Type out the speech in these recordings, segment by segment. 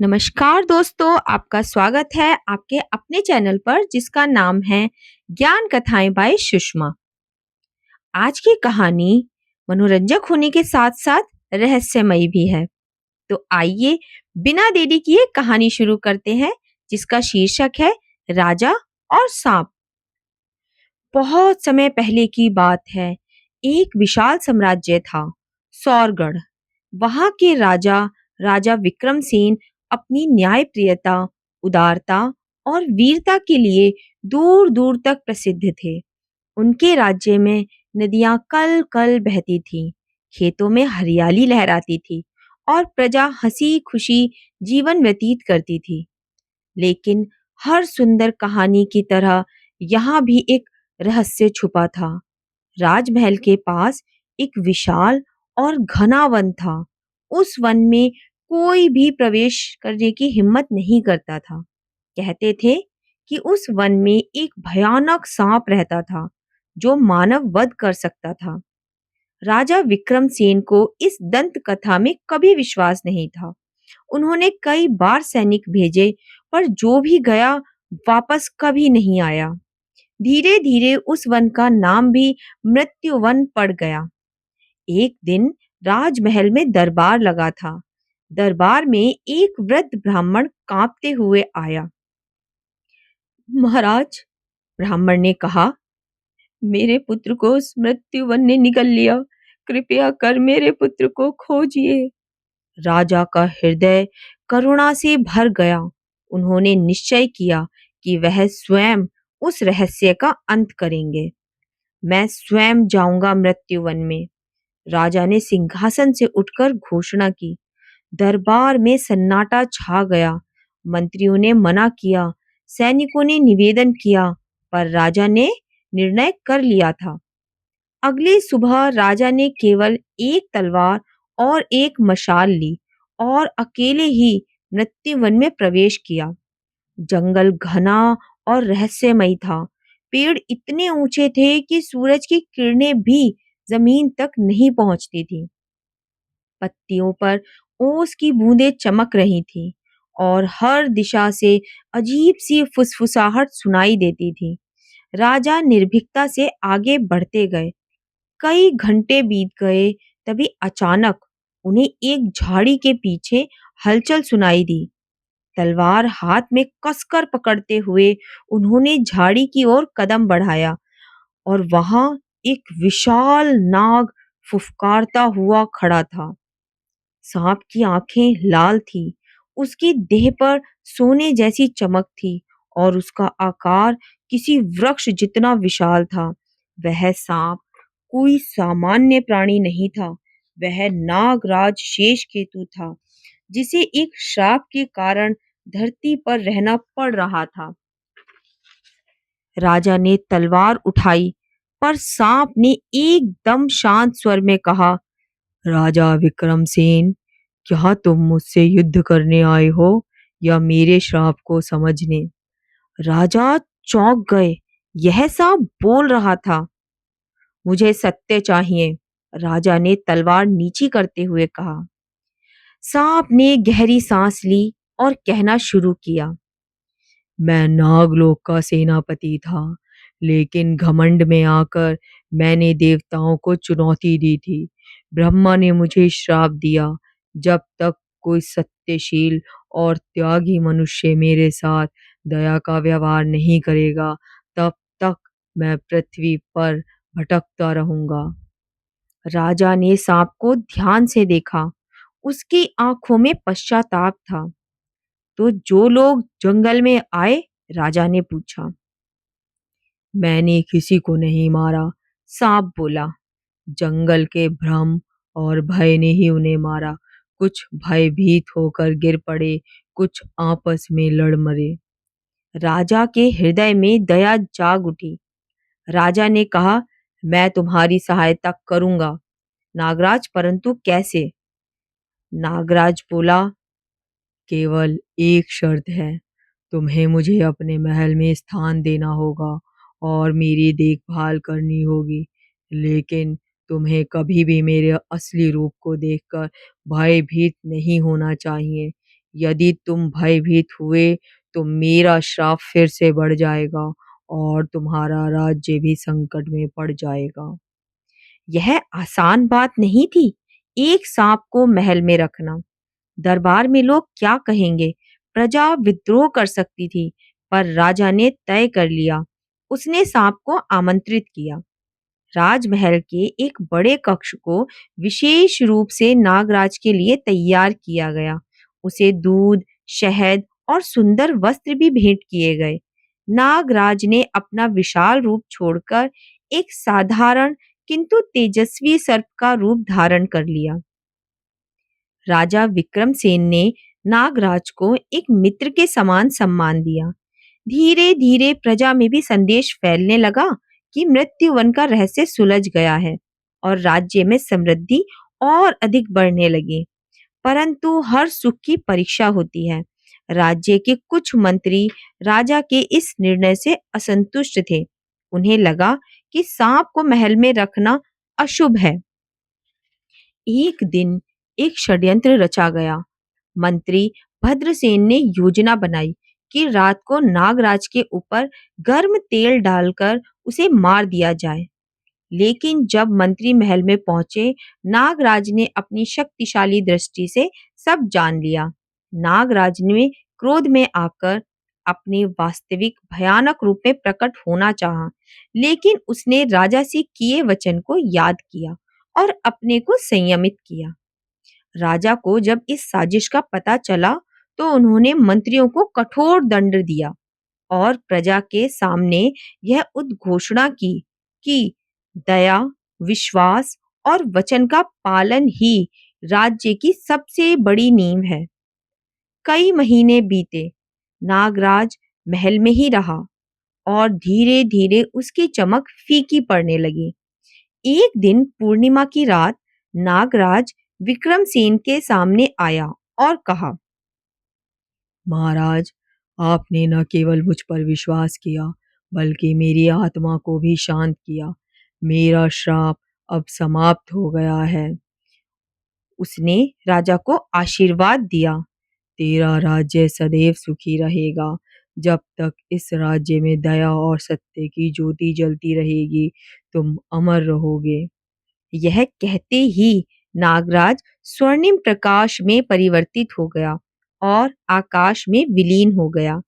नमस्कार दोस्तों, आपका स्वागत है आपके अपने चैनल पर जिसका नाम है ज्ञान कथाएं बाय सुषमा। आज की कहानी मनोरंजक होने के साथ साथ रहस्यमयी भी है। तो आइए बिना देरी किए कहानी शुरू करते हैं जिसका शीर्षक है राजा और सांप। बहुत समय पहले की बात है। एक विशाल साम्राज्य था, सौरगढ़। वहां के राजा राजा विक्रमसेन अपनी न्यायप्रियता, उदारता और वीरता के लिए दूर दूर तक प्रसिद्ध थे। उनके राज्य में नदियां कल कल बहती थीं, खेतों में हरियाली लहराती थी और प्रजा हंसी खुशी जीवन व्यतीत करती थी। लेकिन हर सुंदर कहानी की तरह यहाँ भी एक रहस्य छुपा था। राजमहल के पास एक विशाल और घना वन था। उस वन में कोई भी प्रवेश करने की हिम्मत नहीं करता था। कहते थे कि उस वन में एक भयानक सांप रहता था जो मानव वध कर सकता था। राजा विक्रमसेन को इस दंत कथा में कभी विश्वास नहीं था। उन्होंने कई बार सैनिक भेजे, पर जो भी गया वापस कभी नहीं आया। धीरे धीरे उस वन का नाम भी मृत्यु वन पड़ गया। एक दिन राजमहल में दरबार लगा था। दरबार में एक वृद्ध ब्राह्मण कांपते हुए आया। महाराज, ब्राह्मण ने कहा, मेरे पुत्र को उस मृत्यु वन ने निगल लिया। कृपया कर मेरे पुत्र को खोजिए। राजा का हृदय करुणा से भर गया। उन्होंने निश्चय किया कि वह स्वयं उस रहस्य का अंत करेंगे। मैं स्वयं जाऊंगा मृत्यु वन में। राजा ने सिंहासन से उठकर घोषणा की। दरबार में सन्नाटा छा गया। मंत्रियों ने मना किया, सैनिकों ने निवेदन किया, पर राजा ने निर्णय कर लिया था। अगली सुबह राजा ने केवल एक तलवार और एक मशाल ली और अकेले ही मृत्यु वन में प्रवेश किया। जंगल घना और रहस्यमयी था। पेड़ इतने ऊंचे थे कि सूरज की किरणें भी जमीन तक नहीं पहुंचती थी। पत्तियों पर ओस की बूंदें चमक रही थीं और हर दिशा से अजीब सी फुसफुसाहट सुनाई देती थी। राजा निर्भीकता से आगे बढ़ते गए। कई घंटे बीत गए, तभी अचानक उन्हें एक झाड़ी के पीछे हलचल सुनाई दी। तलवार हाथ में कसकर पकड़ते हुए उन्होंने झाड़ी की ओर कदम बढ़ाया और वहां एक विशाल नाग फुफकारता हुआ खड़ा था। सांप की आंखें लाल थी, उसकी देह पर सोने जैसी चमक थी और उसका आकार किसी वृक्ष जितना विशाल था। वह सांप कोई सामान्य प्राणी नहीं था। वह नागराज शेषकेतु था, जिसे एक श्राप के कारण धरती पर रहना पड़ रहा था। राजा ने तलवार उठाई, पर सांप ने एकदम शांत स्वर में कहा, राजा विक्रमसेन, क्या तुम मुझसे युद्ध करने आए हो या मेरे श्राप को समझने? राजा चौंक गए। यह सांप बोल रहा था। मुझे सत्य चाहिए, राजा ने तलवार नीची करते हुए कहा। सांप ने गहरी सांस ली और कहना शुरू किया, मैं नागलोक का सेनापति था, लेकिन घमंड में आकर मैंने देवताओं को चुनौती दी थी। ब्रह्मा ने मुझे श्राप दिया, जब तक कोई सत्यशील और त्यागी मनुष्य मेरे साथ दया का व्यवहार नहीं करेगा, तब तक मैं पृथ्वी पर भटकता रहूंगा। राजा ने सांप को ध्यान से देखा। उसकी आंखों में पश्चाताप था। तो जो लोग जंगल में आए? राजा ने पूछा। मैंने किसी को नहीं मारा, सांप बोला। जंगल के भ्रम और भय ने ही उन्हें मारा। कुछ भयभीत होकर गिर पड़े, कुछ आपस में लड़ मरे। राजा के हृदय में दया जाग उठी। राजा ने कहा, मैं तुम्हारी सहायता करूंगा नागराज, परंतु कैसे? नागराज बोला, केवल एक शर्त है। तुम्हें मुझे अपने महल में स्थान देना होगा और मेरी देखभाल करनी होगी, लेकिन तुम्हें कभी भी मेरे असली रूप को देखकर भयभीत नहीं होना चाहिए। यदि तुम भयभीत हुए तो मेरा श्राप फिर से बढ़ जाएगा और तुम्हारा राज्य भी संकट में पड़ जाएगा। यह आसान बात नहीं थी, एक सांप को महल में रखना। दरबार में लोग क्या कहेंगे? प्रजा विद्रोह कर सकती थी, पर राजा ने तय कर लिया। उसने सांप को आमंत्रित किया। राजमहल के एक बड़े कक्ष को विशेष रूप से नागराज के लिए तैयार किया गया। उसे दूध, शहद और सुंदर वस्त्र भी भेंट किए गए। नागराज ने अपना विशाल रूप छोड़कर एक साधारण किंतु तेजस्वी सर्प का रूप धारण कर लिया। राजा विक्रमसेन ने नागराज को एक मित्र के समान सम्मान दिया। धीरे धीरे प्रजा में भी संदेश फैलने लगा कि मृत्यु वन का रहस्य सुलझ गया है और राज्य में समृद्धि और अधिक बढ़ने लगी। परंतु हर सुख की परीक्षा होती है। राज्य के कुछ मंत्री राजा के इस निर्णय से असंतुष्ट थे। उन्हें लगा कि सांप को महल में रखना अशुभ है। एक दिन एक षड्यंत्र रचा गया। मंत्री भद्रसेन ने योजना बनाई कि रात को नागराज के ऊपर गर्म तेल डालकर उसे मार दिया जाए। लेकिन जब मंत्री महल में पहुंचे, नागराज ने अपनी शक्तिशाली दृष्टि से सब जान लिया। नागराज ने क्रोध में आकर अपने वास्तविक भयानक रूप में प्रकट होना चाहा, लेकिन उसने राजा से किए वचन को याद किया और अपने को संयमित किया। राजा को जब इस साजिश का पता चला, तो उन्होंने मंत्रियों को कठोर दंड दिया और प्रजा के सामने यह उद्घोषणा की कि दया, विश्वास और वचन का पालन ही राज्य की सबसे बड़ी नींव है। कई महीने बीते, नागराज महल में ही रहा और धीरे धीरे उसकी चमक फीकी पड़ने लगी। एक दिन पूर्णिमा की रात नागराज विक्रमसेन के सामने आया और कहा, महाराज, आपने न केवल मुझ पर विश्वास किया, बल्कि मेरी आत्मा को भी शांत किया। मेरा श्राप अब समाप्त हो गया है। उसने राजा को आशीर्वाद दिया, तेरा राज्य सदैव सुखी रहेगा। जब तक इस राज्य में दया और सत्य की ज्योति जलती रहेगी, तुम अमर रहोगे। यह कहते ही नागराज स्वर्णिम प्रकाश में परिवर्तित हो गया और आकाश में विलीन हो गया।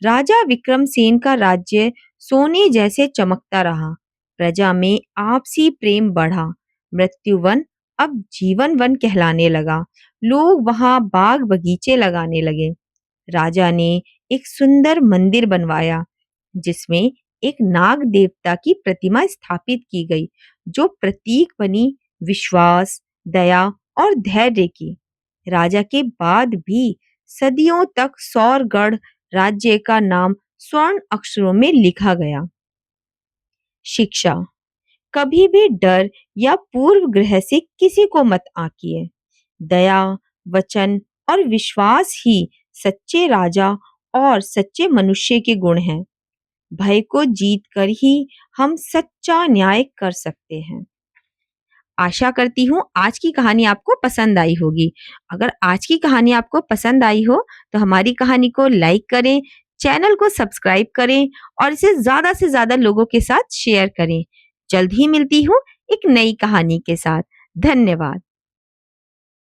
राजा विक्रमसेन का राज्य सोने जैसे चमकता रहा। प्रजा में आपसी प्रेम बढ़ा। मृत्युवन अब जीवन वन कहलाने लगा। लोग वहां बाग बगीचे लगाने लगे। राजा ने एक सुंदर मंदिर बनवाया, जिसमें एक नाग देवता की प्रतिमा स्थापित की गई, जो प्रतीक बनी विश्वास, दया और धैर्य की। राजा के बाद भी सदियों तक सौरगढ़ राज्य का नाम स्वर्ण अक्षरों में लिखा गया। शिक्षा: कभी भी डर या पूर्व ग्रह से किसी को मत आंकिए। दया, वचन और विश्वास ही सच्चे राजा और सच्चे मनुष्य के गुण हैं। भय को जीत कर ही हम सच्चा न्याय कर सकते हैं। आशा करती हूँ आज की कहानी आपको पसंद आई होगी। अगर आज की कहानी आपको पसंद आई हो तो हमारी कहानी को लाइक करें, चैनल को सब्सक्राइब करें और इसे ज़्यादा से ज़्यादा लोगों के साथ शेयर करें। जल्द ही मिलती हूँ एक नई कहानी के साथ। धन्यवाद।